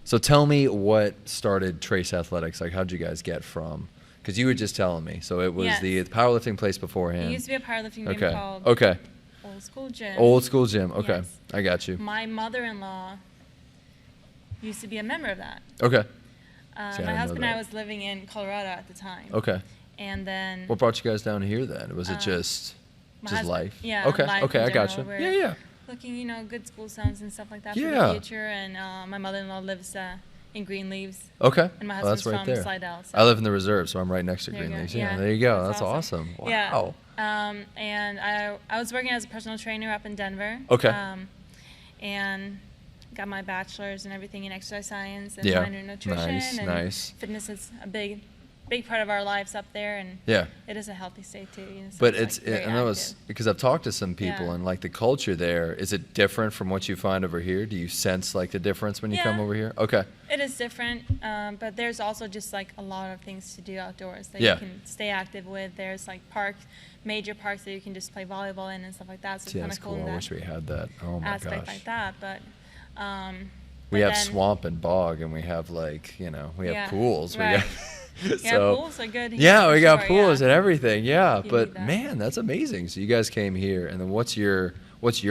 So tell me what started Trace Athletics. Like, how'd you guys get from? Because you were just telling me. So it was the powerlifting place beforehand. It used to be a powerlifting gym called Old School Gym. Old School Gym. Okay. Yes. I got you. My mother-in-law used to be a member of that. Okay. My husband and I was living in Colorado at the time. Okay. And then... What brought you guys down here then? Was it just life? Yeah. Okay. Life Okay, I got you. Yeah. Looking, good school zones and stuff like that for the future. And my mother-in-law lives in Greenleaves. Okay. And my husband's that's right from there. Slidell. So. I live in the reserve, so I'm right next to Greenleaves. Yeah, there you go. That's awesome. Wow. Yeah. And I was working as a personal trainer up in Denver. Okay. And got my bachelor's and everything in exercise science and minor in nutrition. Nice. Fitness is a big part of our lives up there, and it is a healthy state too. But I know it's because I've talked to some people and like the culture there, is it different from what you find over here? Do you sense like the difference when you come over here? Okay. It is different, but there's also just like a lot of things to do outdoors that you can stay active with. There's like major parks that you can just play volleyball in and stuff like that. So it's kind of cool. I wish we had that. Oh my aspect gosh. like that, but. We have swamp and bog, and we have we have pools. Right. Pools are good. Yeah, we got pools and everything. Yeah, but man, that's amazing. So you guys came here, and then what's your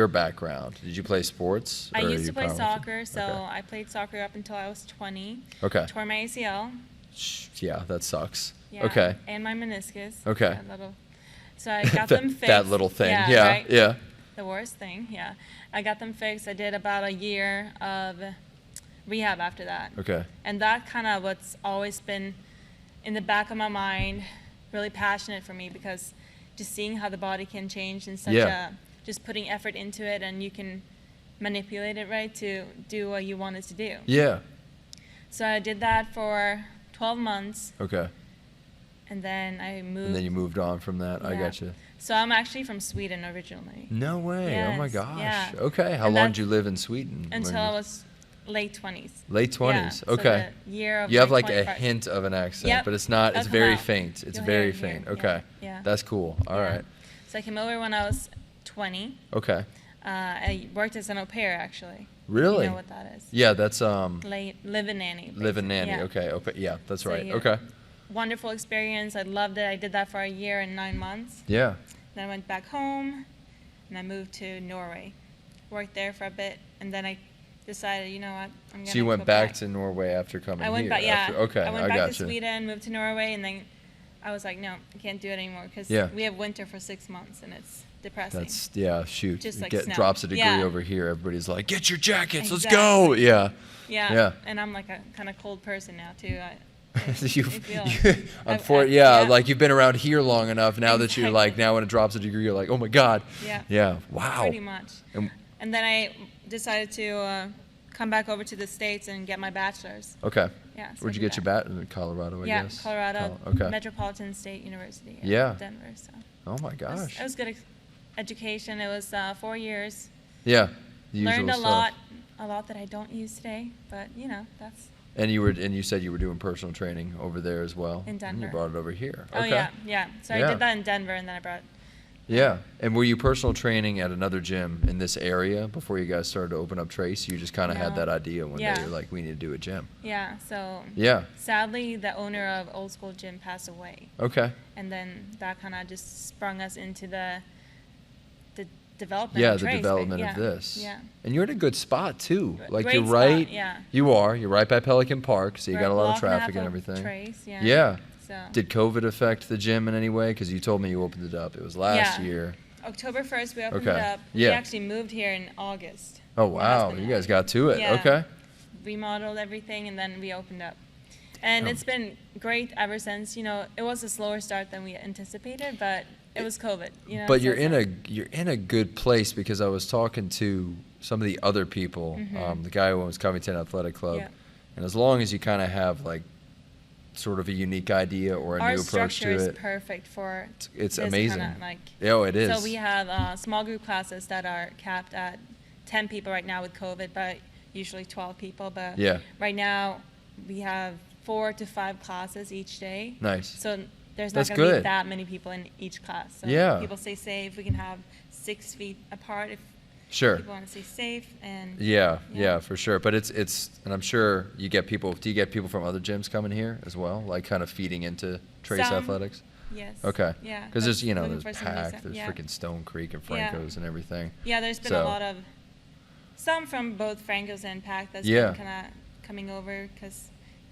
background? Did you play sports? I used to play soccer, so I played soccer up until I was 20. Okay. Tore my ACL. Yeah, that sucks. Yeah, okay. And my meniscus. Okay. So I got them fixed. That little thing. Right? Yeah. The worst thing. Yeah. I got them fixed. I did about a year of rehab after that. Okay. And that kind of what's always been in the back of my mind, really passionate for me, because just seeing how the body can change in such just putting effort into it, and you can manipulate it right to do what you want it to do. Yeah. So I did that for 12 months. Okay. And then I moved. And then you moved on from that. Yeah. I got you. So I'm actually from Sweden originally. No way. Yes. Oh my gosh. Yeah. Okay. How long did you live in Sweden? Until I was late 20s. Late 20s. Yeah. Okay. So the year of you have like 25. a hint of an accent, but it's not. It's very faint. It's very faint. Okay. Yeah. That's cool. All right. So I came over when I was 20. Okay. I worked as an au pair actually. Really? You know what that is? Yeah, that's live-in nanny. Live-in nanny. Yeah. Okay. Yeah, that's right. Okay. Wonderful experience. I loved it. I did that for a year and 9 months. Yeah. Then I went back home, and I moved to Norway. Worked there for a bit, and then I decided, you know what, I'm gonna. So you went back to Norway after coming here? I went back. Yeah. Okay. I went back to Sweden, moved to Norway, and then I was like, no, I can't do it anymore because we have winter for 6 months, and it's depressing. That's shoot. Just like drops a degree over here. Everybody's like, get your jackets, let's go. Yeah. And I'm like a kind of cold person now too. Like you've been around here long enough now that you're like, now when it drops a degree, you're like, oh my God. Yeah. Wow. Pretty much. And then I decided to come back over to the States and get my bachelor's. Okay. Yeah. So where'd you get your bachelor's? In Colorado, I guess. Yeah, Colorado Metropolitan State University. Denver. So. Oh my gosh. It was good education. It was 4 years. Yeah. Learned a lot that I don't use today, but that's. And you said you were doing personal training over there as well. In Denver. And you brought it over here. Oh yeah. So I did that in Denver, and then I brought. Yeah. And were you personal training at another gym in this area before you guys started to open up Trace? You just kind of had that idea one day. You're like, we need to do a gym. Yeah. So. Yeah. Sadly, the owner of Old School Gym passed away. Okay. And then that kind of just sprung us into the development. Yeah, the development of this. Yeah. And you're in a good spot too. Like Great you're right. Spot, yeah. You are. You're right by Pelican Park, so you got a lot of traffic and everything. Trace, yeah. So. Did COVID affect the gym in any way? Because you told me you opened it up. It was last year. October 1st we opened it up. Yeah. We actually moved here in August. Oh wow, you guys got to it. Yeah. Okay. Remodeled everything, and then we opened up. And it's been great ever since. It was a slower start than we anticipated, but it was COVID. But you're in a good place, because I was talking to some of the other people, the guy who owns Covington Athletic Club, and as long as you kind of have like sort of a unique idea or a new approach to it. Our structure is perfect for it's this amazing. It is. So we have small group classes that are capped at 10 people right now with COVID, but usually 12 people. But right now we have 4 to 5 classes each day. Nice. So there's not going to be that many people in each class. So people stay safe. We can have 6 feet apart if Sure. People want to stay safe and. Yeah, for sure. But it's, and I'm sure you get people. Do you get people from other gyms coming here as well, like kind of feeding into Trace Athletics? Yes. Okay. Yeah. Because there's there's Pack, there's yeah. freaking Stone Creek and Franco's and everything. Yeah, there's been a lot of some from both Franco's and Pack that's been kind of coming over because.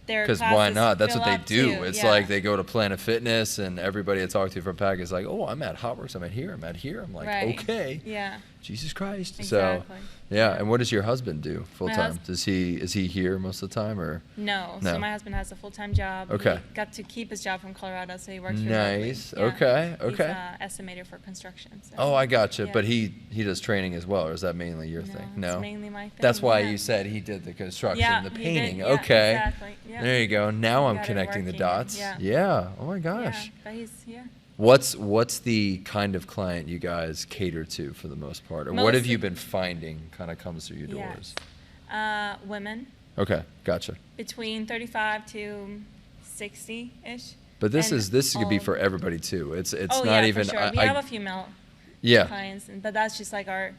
Because why not? That's what they do. Too. It's like they go to Planet Fitness, and everybody I talk to from Pack is like, "Oh, I'm at Hotworks. I'm at here. I'm at here." I'm like, "Okay." Yeah. Jesus Christ. Exactly. So, yeah. And what does your husband do full time? Is he here most of the time or? No. So my husband has a full-time job. Okay. He got to keep his job from Colorado, so he works remotely. Nice. Yeah. Okay. He's an estimator for construction. So. Oh, I gotcha. Yeah. But he does training as well, or is that mainly your thing? No. It's mainly my thing. That's why you said he did the construction, the painting. Did, okay. Exactly. Yeah. There you go. Now I'm connecting the dots. Yeah. Oh my gosh. Yeah. But he's What's the kind of client you guys cater to for the most part? Or what have you been finding kind of comes through your doors? Women. Okay, gotcha. Between 35 to 60-ish. But this could be for everybody too. It's not even. For sure. We have a female clients, but that's just like our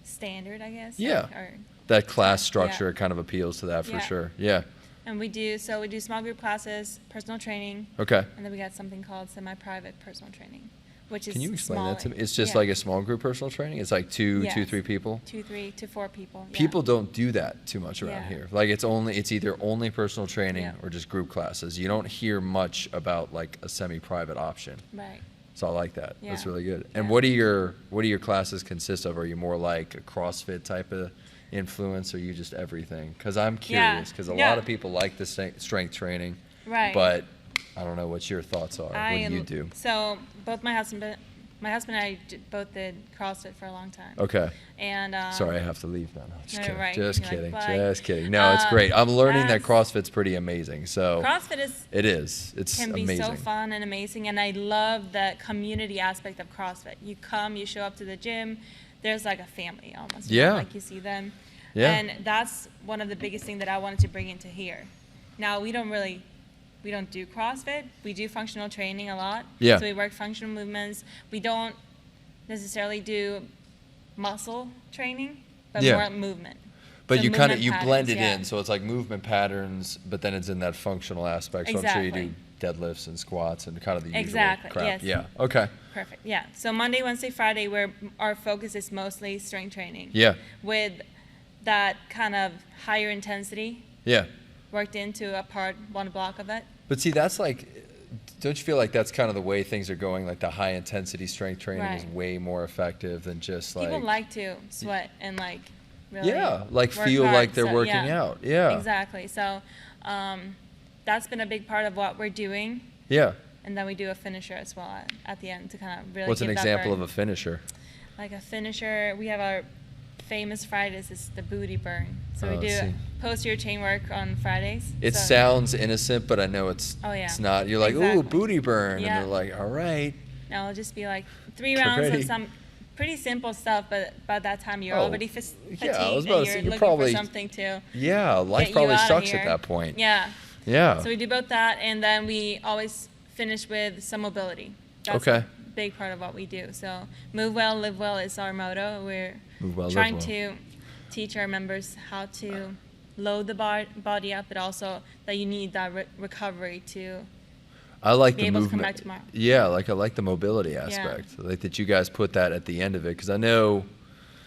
standard, I guess. Yeah. Like that class structure kind of appeals to that for sure. Yeah. And we do small group classes, personal training. Okay. And then we got something called semi-private personal training, which is Can you explain that to me? It's just like a small group personal training? It's like two, 3 people? 2, 3 to 4 people. Yeah. People don't do that too much around here. Like it's either only personal training or just group classes. You don't hear much about like a semi-private option. Right. So I like that. Yeah. That's really good. And what do your classes consist of? Are you more like a CrossFit type of influence, or you just everything? Because I'm curious, because a lot of people like the strength training, right? But I don't know what your thoughts are. What do you do? So both my husband and I both did CrossFit for a long time. Okay. And sorry, I have to leave now. No, just kidding. Right. Just kidding. Just kidding. No, it's great. I'm learning that CrossFit's pretty amazing. So CrossFit is. It is. It's can amazing. Be so fun and amazing, and I love the community aspect of CrossFit. You come, you show up to the gym. There's like a family almost. Yeah. Like you see them. Yeah. And that's one of the biggest things that I wanted to bring into here. Now we don't do CrossFit. We do functional training a lot. Yeah. So we work functional movements. We don't necessarily do muscle training, but more movement. But you kind of blend it in, so it's like movement patterns, but then it's in that functional aspect. So Exactly. I'm sure you do deadlifts and squats and kind of the usual Exactly. crap. Yes. Yeah. Okay. Perfect. Yeah. So Monday, Wednesday, Friday, where our focus is mostly strength training. Yeah. With that kind of higher intensity. Yeah. Worked into one block of it. But see, that's like, don't you feel like that's kind of the way things are going? Like the high intensity strength training is way more effective than just like. People like to sweat and like really. Yeah, like feel hard, like they're working out. Yeah. Exactly. So that's been a big part of what we're doing. Yeah. And then we do a finisher as well at the end to kind of really. What's an give example that of a finisher? Like a finisher, we have our famous Fridays is the booty burn. So we do posterior chain work on Fridays. It sounds innocent, but I know it's not. You're like, ooh, booty burn. And they're like, all right. No, it'll just be like 3 rounds of some pretty simple stuff, but by that time you're already fatigued and you're looking for something to life probably sucks at that point. Yeah. Yeah. So we do both that, and then we always finish with some mobility. That's a big part of what we do. So move well, live well is our motto. We're trying to teach our members how to load the body up, but also that you need that recovery to I like be the able movement. to come back tomorrow. Yeah, like I like the mobility aspect. I like that you guys put that at the end of it, because I know.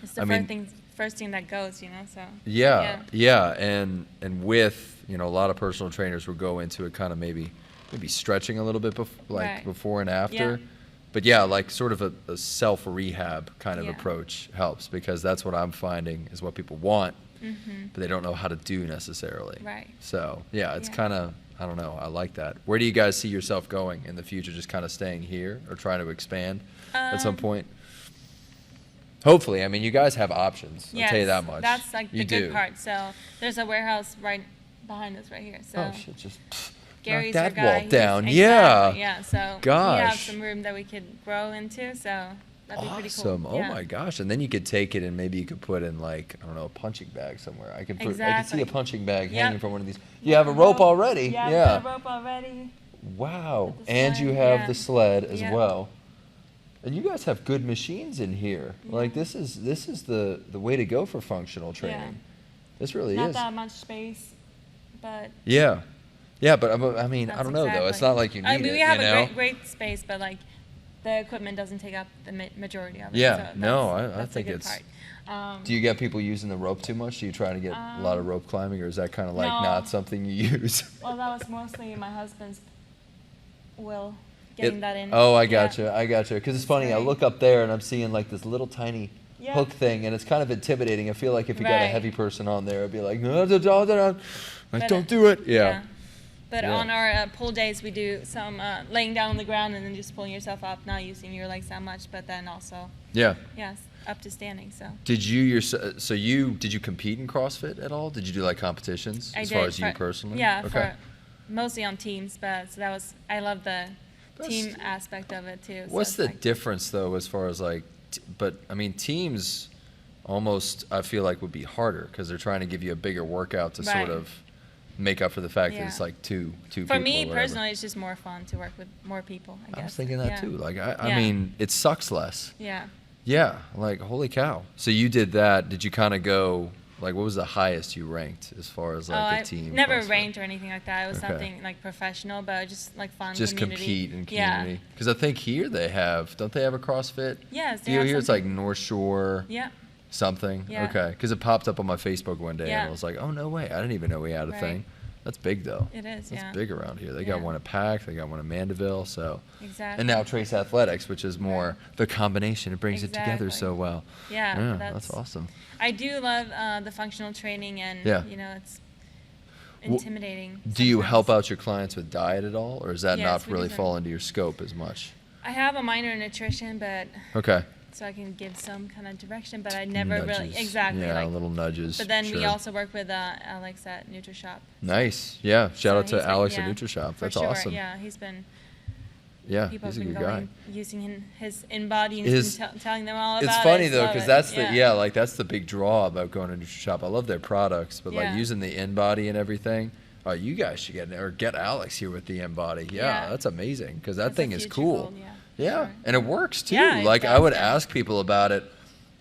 It's the first thing that goes, you know. So. Yeah, and with a lot of personal trainers will go into it kind of maybe stretching a little bit before and after. But like sort of a self-rehab kind of approach helps, because that's what I'm finding is what people want, but they don't know how to do necessarily. Right. So it's kind of, I don't know, I like that. Where do you guys see yourself going in the future? Just kind of staying here or trying to expand at some point? Hopefully. I mean, you guys have options. I'll tell you that much. That's like the good part. So there's a warehouse right behind us right here. So shit, just Gary's knock that our guy. wall down. Yeah. So we have Gosh. some room that we could grow into. So that'd be pretty cool. Awesome. Oh my gosh. And then you could take it and maybe you could put in like, I don't know, a punching bag somewhere. I could see a punching bag hanging from one of these. You have a rope already. Yeah. We have a rope already. Wow. And you have the sled as well. And you guys have good machines in here. Yeah. Like this is the way to go for functional training. Yeah. This really Not is. that much space, but Yeah. Yeah, but I mean, I that's don't know though. It's exactly. not like you need I mean, it, we have you a know? great space, but like the equipment doesn't take up the majority of it. Yeah, so no, I that's think a good it's. part. Do you get people using the rope too much? Do you try to get a lot of rope climbing, or is that kind of like no. not something you use? Well, that was mostly my husband's will getting that in. Oh, I Yeah. gotcha, I gotcha. Because it's funny, I Right. look up there and I'm seeing like this little tiny Yeah. hook thing, and it's kind of intimidating. I feel like if you got a Right. heavy person on there, it'd be like, no, no, no, no, like, But, don't do it. Yeah. But Yeah. on our pull days, we do some laying down on the ground and then just pulling yourself up, not using your legs that much, but then also, Yeah. yes, up to standing. So Did you compete in CrossFit at all? Did you do like competitions I as did far as you for- personally? Yeah, Okay. for mostly on teams, but so that was I love the That's- team aspect of it too. So What's it's the like- difference though, as far as like, but I mean, teams almost I feel like would be harder because they're trying to give you a bigger workout to sort Right. of make up for the fact that Yeah. it's like two For people. me or whatever. personally, it's just more fun to work with more people. I guess. I was thinking that Yeah. too. Like I Yeah. mean, it sucks less. Yeah. Yeah, like holy cow. So you did that. Did you kind of go like what was the highest you ranked as far as like I a team? never CrossFit? ranked or anything like that. It was Okay. something like professional, but just like fun. Just community. compete in Yeah. community. Because I think here don't they have a CrossFit? Yes. they Deal have here, it's like something- North Shore Yeah. something. Yeah. Okay, because it popped up on my Facebook one day, and Yeah. I was like, oh no way, I didn't even know we had a Right. thing. That's big though. It is. That's yeah. big around here. They got Yeah. one at Pack, they got one at Mandeville, so. Exactly. And now Trace Athletics, which is more the combination. It brings it together so Exactly. well. Yeah. That's awesome. I do love the functional training, and Yeah. it's intimidating. Do you help sometimes. out your clients with diet at all, or does that Yes, not we really do fall into your scope as much? I have a minor in nutrition, but Okay. so I can give some kind of direction, but I never really Nudges. exactly Yeah, like. little nudges. But then we sure. also work with Alex at NutriShop. Nice. Yeah. Shout So out to he's been- Alex yeah, at NutriShop. for That's sure. awesome. Yeah, he's been. Yeah, People he's a have been good guy. going using his InBody and His- he's been telling them all about It's it. funny though, Love because it. that's that's the big draw about going to NutriShop. I love their products, but like Yeah. using the InBody and everything. Oh, you guys should get Alex here with the InBody. Yeah, Yeah. that's amazing because that That's a thing is future cool. goal, yeah, for Yeah, sure. and it works too. Yeah, it like I does, would yeah. ask people about it,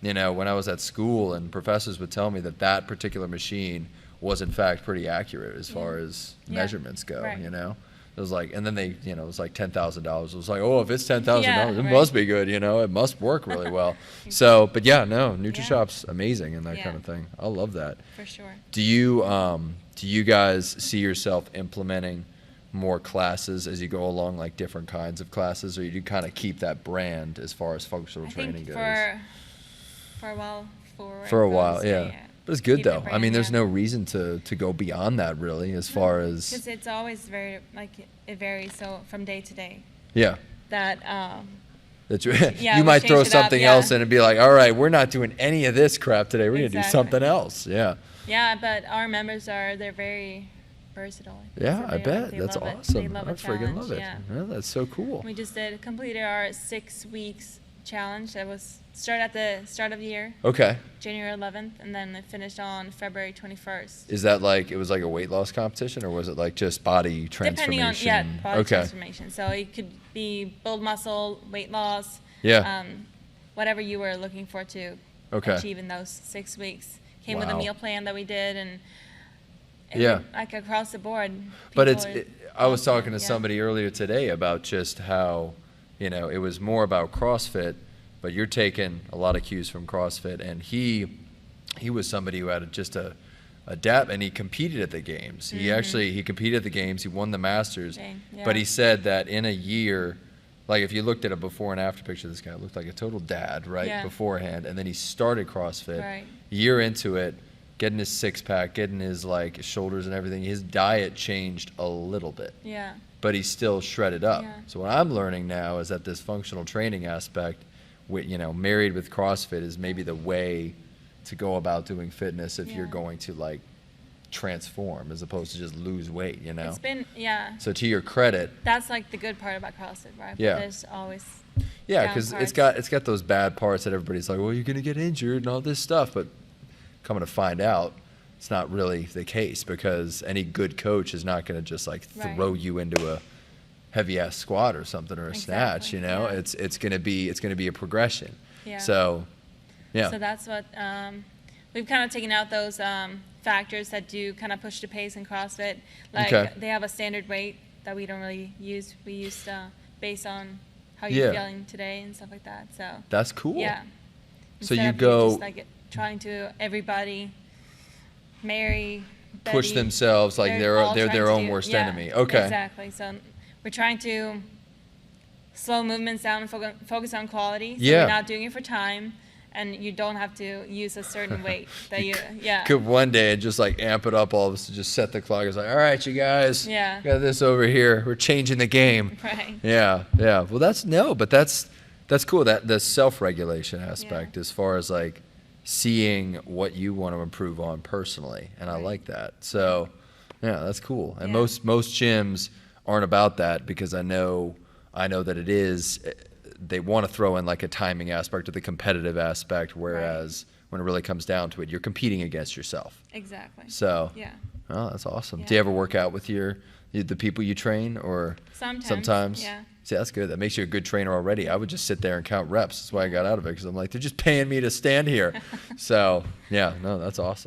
when I was at school, and professors would tell me that particular machine was in fact pretty accurate as far as Yeah. measurements go. Right. It was like, and then they, it was like $10,000. It was like, oh, if it's $10,000, Yeah, it right. must be good. It must work really well. So, but yeah, no, NutriShop's amazing and that Yeah. kind of thing. I love that. For sure. Do you guys see yourself implementing more classes as you go along, like different kinds of classes, or you do kind of keep that brand as far as functional I training think goes? for a while forward. For a while, goes, yeah. But it's good Keep it though. I brand, mean, there's yeah. no reason to go beyond that really, as far Because as it's always very it varies so from day to day. yeah. That That you, Yeah, you we might change throw it up, something yeah. else in and be like, all right, we're not doing any of this crap today. We're gonna do Exactly. something else. Yeah. yeah, but our members they're very versatile. Yeah, So I they bet. they That's love it. awesome. They love I a friggin' love challenge, it. Yeah. Yeah, that's so cool. We just completed our 6 weeks challenge. That was at the start of the year, Okay. January 11th, and then it finished on February 21st. Is that like, it was like a weight loss competition, or was it like just body transformation? Depending on body Okay. transformation. So it could be build muscle, weight loss, Yeah. whatever you were looking for to Okay. achieve in those 6 weeks. Came with a Wow. meal plan that we did, and Yeah. like across the board. But people I was awesome, talking to yeah. somebody earlier today about just how, it was more about CrossFit, but you're taking a lot of cues from CrossFit, and he was somebody who had just a adapt, and he competed at the games. He competed at the games. He won the Masters, Dang, but yeah. he said that in a year, like if you looked at a before and after picture, this guy looked like a total dad, right, Yeah. beforehand, and then he started CrossFit. Right. Year into it, getting his six pack, getting his like shoulders and everything. His diet changed a little bit, Yeah. but he's still shredded up. Yeah. So what I'm learning now is that this functional training aspect, married with CrossFit, is maybe the way to go about doing fitness if you're Yeah. going to like transform as opposed to just lose weight. It's been, yeah. So to your credit, That's like the good part about CrossFit, right? But Yeah. there's always yeah, down because parts. it's got those bad parts that everybody's like, well, you're gonna get injured and all this stuff, but coming to find out, it's not really the case, because any good coach is not gonna just like Right. throw you into a heavy ass squat or something or a snatch, you know. Yeah. It's going to be a progression. Yeah. So yeah. So that's what we've kind of taken out those factors that do kind of push the pace in CrossFit. Like they have a standard weight that we don't really use. We use based on how you're feeling today and stuff like that. So that's cool. Yeah. So Instead you of go just like trying to everybody, Mary, Betty, push themselves like they're their own worst enemy. Okay. Exactly. So we're trying to slow movements down and focus on quality. So Yeah. you're not doing it for time, and you don't have to use a certain weight that you could one day just like amp it up all of us to just set the clock. It's like, all right, you guys, got this over here. We're changing the game. Right. Yeah. Well, that's cool. That the self-regulation aspect as far as like seeing what you want to improve on personally, and I like that. So yeah, that's cool. And most gyms aren't about that, because I know that it is. They want to throw in like a timing aspect or the competitive aspect, whereas when it really comes down to it, you're competing against yourself. Exactly. So yeah. Oh, that's awesome. Yeah. Do you ever work out with the people you train, or sometimes? Yeah. See, that's good. That makes you a good trainer already. I would just sit there and count reps. That's why I got out of it, because I'm like, they're just paying me to stand here. So yeah, no, that's awesome.